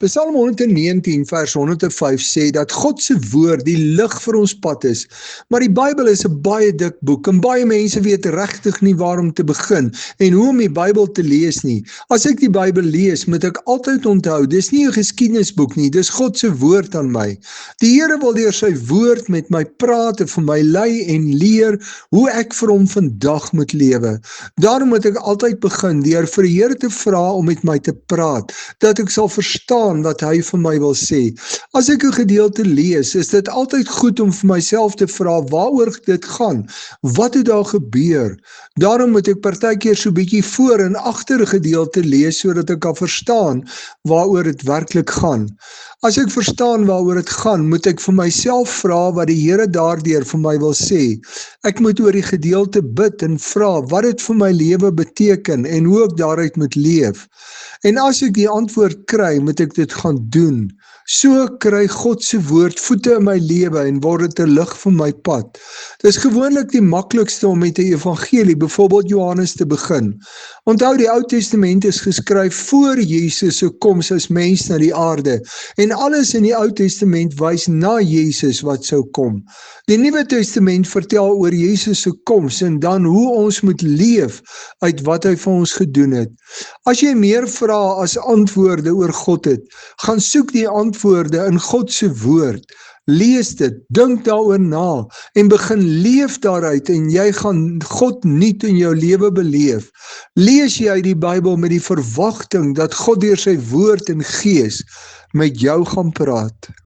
Psalm 119 vers 105 sê dat God se woord die lig vir ons pad is, maar die Bybel is 'n baie dik boek en baie mense weet regtig nie waar om te begin en hoe om die Bybel te lees nie. As ek die Bybel lees, moet ek altyd onthou, dis nie 'n geskiedenisboek nie, dis God se woord aan my. Die Here wil deur sy woord met my praat en vir my lei en leer hoe ek vir hom vandag moet lewe. Daarom moet ek altyd begin deur vir die Here te vra om met my te praat, dat ek sal verstaan wat hy vir my wil sê. As ek 'n gedeelte lees, is dit altyd goed om vir myself te vra waaroor dit gaan. Wat het daar gebeur? Daarom moet ek partykeer so bietjie voor en agter 'n gedeelte lees sodat ek kan verstaan waaroor dit werklik gaan. As ek verstaan waaroor dit gaan, moet ek vir myself vra wat die Here daardeur vir my wil sê. Ek moet oor die gedeelte bid en vra wat dit vir my lewe beteken en hoe ek daaruit moet leef. En as ek die antwoord kry, moet ek dit gaan doen. So kry God se woord voete in my lewe en word dit 'n lig vir my pad. Dis gewoonlik die maklikste om met die evangelie, byvoorbeeld Johannes, te begin. Onthou, die Ou Testament is geskryf voor Jesus se koms as mens na die aarde en alles in die Ou Testament wys na Jesus wat sou kom. Die Nuwe Testament vertel oor Jesus se koms en dan hoe ons moet leef uit wat hy vir ons gedoen het. As jy meer vrae as antwoorde oor God het, gaan soek die antwoorde in God se woord. Lees dit, dink daaroor na en begin leef daaruit en jy gaan God nuut in jou lewe beleef. Lees jy die Bybel met die verwagting dat God deur sy woord en gees met jou gaan praat.